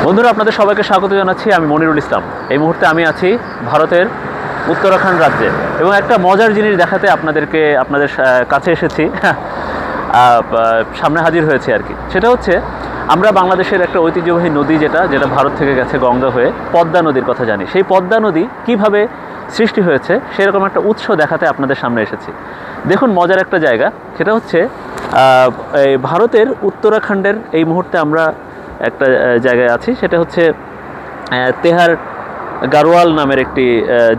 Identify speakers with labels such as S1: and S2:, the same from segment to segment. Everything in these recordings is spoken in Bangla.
S1: বন্ধুরা, আপনাদের সবাইকে স্বাগত জানাচ্ছি। আমি মনিরুল ইসলাম। এই মুহূর্তে আমি আছি ভারতের উত্তরাখণ্ড রাজ্যে এবং একটা মজার জিনিস দেখাতে আপনাদের কাছে এসেছি, সামনে হাজির হয়েছে আর কি। সেটা হচ্ছে আমরা বাংলাদেশের একটা ঐতিহ্যবাহী নদী যেটা ভারত থেকে গেছে গঙ্গা হয়ে, পদ্মা নদীর কথা জানি। সেই পদ্মা নদী কীভাবে সৃষ্টি হয়েছে সেরকম একটা উৎস দেখাতে আপনাদের সামনে এসেছি। দেখুন, মজার একটা জায়গা। সেটা হচ্ছে এই ভারতের উত্তরাখণ্ডের এই মুহূর্তে আমরা একটা জায়গায় আছি। সেটা হচ্ছে তেহার গারোয়াল নামের একটি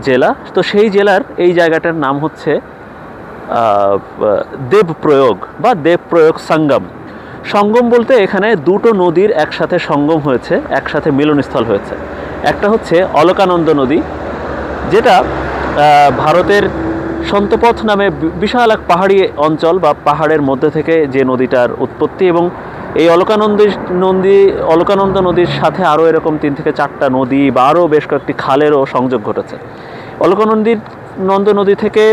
S1: জেলা। তো সেই জেলার এই জায়গাটার নাম হচ্ছে দেবপ্রয়োগ বা দেবপ্রয়োগ সঙ্গম। সঙ্গম বলতে এখানে দুটো নদীর একসাথে সঙ্গম হয়েছে, একসাথে মিলনস্থল হয়েছে। একটা হচ্ছে অলকানন্দ নদী, যেটা ভারতের সন্তপথ নামে বিশাল এক পাহাড়ি অঞ্চল বা পাহাড়ের মধ্যে থেকে যে নদীটার উৎপত্তি, এবং এই অলকানন্দ নদীর সাথে আরও এরকম 3 থেকে 4টা নদী বা আরও বেশ কয়েকটি খালেরও সংযোগ ঘটেছে। অলকানন্দ নদী থেকে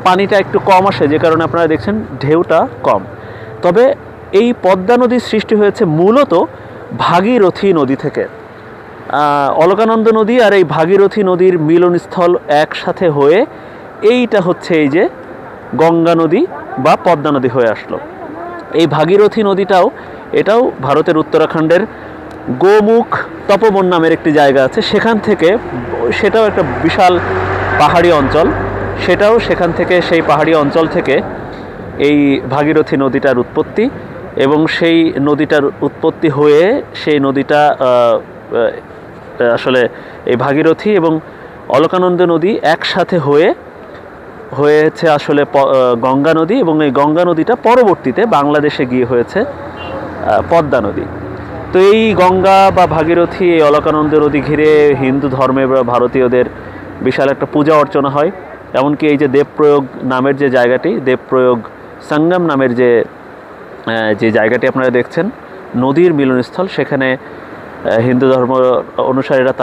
S1: পানিটা একটু কম আসে, যে কারণে আপনারা দেখছেন ঢেউটা কম। তবে এই পদ্মা নদীর সৃষ্টি হয়েছে মূলত ভাগীরথী নদী থেকে। অলকানন্দ নদী আর এই ভাগীরথী নদীর মিলনস্থল একসাথে হয়ে এইটা হচ্ছে এই যে গঙ্গা নদী বা পদ্মা নদী হয়ে আসলো। এই ভাগীরথী নদীটাও এটাও ভারতের উত্তরাখণ্ডের গোমুখ তপবন নামের একটি জায়গা আছে, সেখান থেকে, সেটাও একটা বিশাল পাহাড়ি অঞ্চল, সেখান থেকে সেই পাহাড়ি অঞ্চল থেকে এই ভাগীরথী নদীটার উৎপত্তি, এবং সেই নদীটার উৎপত্তি হয়ে সেই নদীটা আসলে এই ভাগীরথী এবং অলকানন্দ নদী একসাথে হয়েছে আসলে গঙ্গা নদী, এবং এই গঙ্গা নদীটা পরবর্তীতে বাংলাদেশে গিয়ে হয়েছে পদ্মা নদী। তো এই গঙ্গা বা ভাগীরথী, এই অলকানন্দ নদী ঘিরে হিন্দু ধর্মে বা ভারতীয়দের বিশাল একটা পূজা অর্চনা হয়। এমনকি এই যে দেবপ্রয়োগ নামের যে জায়গাটি, দেবপ্রয়োগ সঙ্গম নামের যে জায়গাটি আপনারা দেখছেন, নদীর মিলনস্থল, সেখানে হিন্দু ধর্ম অনুসারীরা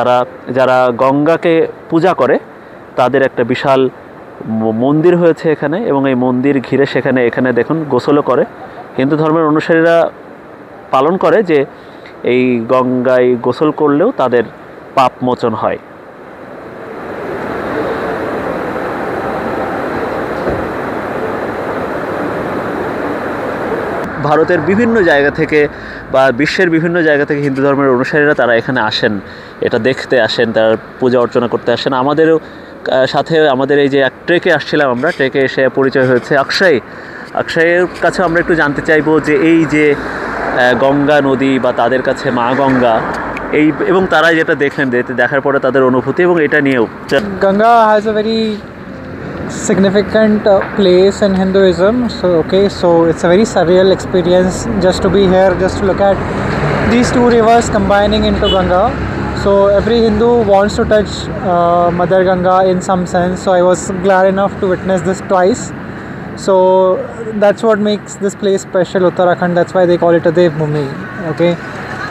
S1: যারা গঙ্গাকে পূজা করে তাদের একটা বিশাল মন্দির হয়েছে এখানে, এবং এই মন্দির ঘিরে এখানে দেখুন গোসলও করে। হিন্দু ধর্মের অনুসারীরা পালন করে যে এই গঙ্গায় গোসল করলেও তাদের পাপ মোচন হয়। ভারতের বিভিন্ন জায়গা থেকে বা বিশ্বের বিভিন্ন জায়গা থেকে হিন্দু ধর্মের অনুসারীরা তারা এখানে আসেন, এটা দেখতে আসেন, তারা পূজা অর্চনা করতে আসেন। আমাদেরও সাথে আমাদের এই যে এক ট্রেকে আসছিলাম, আমরা ট্রেকে এসে পরিচয় হয়েছে অক্ষয়ের কাছে। আমরা একটু জানতে চাইবো যে এই যে গঙ্গা নদী বা তাদের কাছে মা গঙ্গা, এই এবং তারা যেটা দেখার পরে তাদের অনুভূতি, এবং এটা নিয়েও।
S2: Ganga has a very significant place in Hinduism. So it's a very surreal experience just to be here, just to look at these two rivers combining into Ganga. So every Hindu wants to touch Mother Ganga in some sense. So I was glad enough to witness this twice. So that's what makes this place special, Uttarakhand. That's why they call it a Devbhumi. Okay.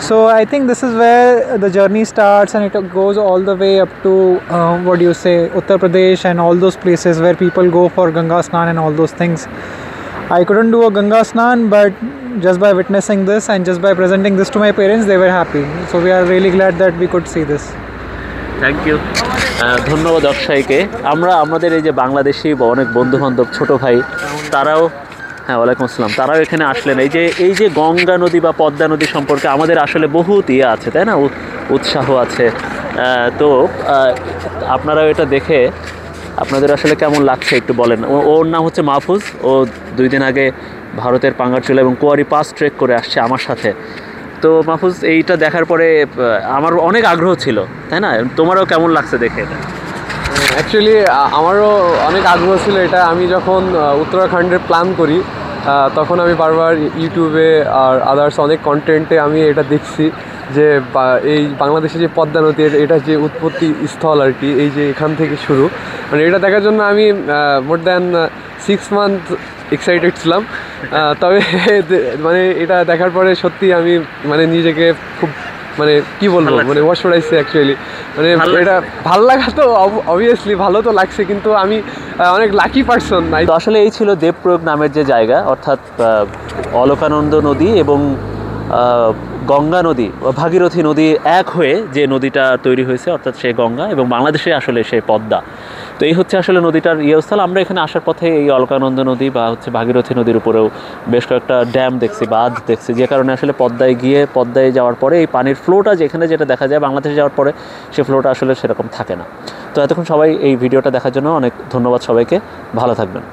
S2: So I think this is where the journey starts, and it goes all the way up to Uttar Pradesh and all those places where people go for Ganga Snan and all those things. I couldn't do a Ganga Snan, but just by witnessing this and just by presenting this to my parents, they were happy. So we are really glad that we could see this.
S1: Thank you, ধন্যবাদ অক্ষয়কে। আমাদের এই যে বাংলাদেশি বা অনেক বন্ধুবান্ধব, ছোটো ভাই, তারাও, হ্যাঁ ওয়ালাইকুম আসসালাম, তারাও এখানে আসলেন। এই যে গঙ্গা নদী বা পদ্মা নদী সম্পর্কে আমাদের আসলে বহুত আছে, তাই না, উৎসাহ আছে। তো আপনারাও এটা দেখে আপনাদের আসলে কেমন লাগছে একটু বলেন। ওর নাম হচ্ছে মাহফুজ। ও 2 দিন আগে ভারতের পাঙ্গারচুলা এবং কুয়ারি পাস ট্রেক করে আসছে আমার সাথে। তো মাহফুজ, এইটা দেখার পরে আমার অনেক আগ্রহ ছিল, তাই না? তোমারও কেমন লাগছে দেখে এটা?
S3: অ্যাকচুয়ালি আমারও অনেক আগ্রহ ছিল এটা। আমি যখন উত্তরাখণ্ডের প্ল্যান করি তখন আমি বারবার ইউটিউবে আর আদার্স অনেক কন্টেন্টে আমি এটা দেখছি যে এই বাংলাদেশে যে পদ্মা নদীর এটা যে উৎপত্তি স্থল আর কি, এই যে এখান থেকে শুরু, মানে এটা দেখার জন্য আমি মোর দ্যান 6 মান্থ এক্সাইটেড ছিলাম। তবে মানে এটা দেখার পরে সত্যি আমি মানে নিজেকে খুব মানে কি বলবো, মানে ওয়াশ করাইছে অ্যাকচুয়ালি। মানে এটা ভালো লাগা তো অবভিয়াসলি ভালো তো লাগছে, কিন্তু আমি অনেক লাকি পারসন।
S1: তো আসলে এই ছিল দেবপ্রয়োগ নামের যে জায়গা, অর্থাৎ অলকানন্দ নদী এবং গঙ্গা নদী বা ভাগীরথী নদী এক হয়ে যে নদীটা তৈরি হয়েছে, অর্থাৎ সেই গঙ্গা, এবং বাংলাদেশে আসলে সেই পদ্মা। তো এই হচ্ছে আসলে নদীটার স্থল। আমরা এখানে আসার পথে এই অলকানন্দা নদী বা হচ্ছে ভাগীরথী নদীর উপরেও বেশ কয়েকটা ড্যাম দেখছি, বাঁধ দেখছি, যে কারণে আসলে পদ্মায় যাওয়ার পরে এই পানির ফ্লোটা যেখানে যেটা দেখা যায়, বাংলাদেশে যাওয়ার পরে সেই ফ্লোটা আসলে সেরকম থাকে না। তো এতক্ষণ সবাই এই ভিডিওটা দেখার জন্য অনেক ধন্যবাদ সবাইকে, ভালো থাকবেন।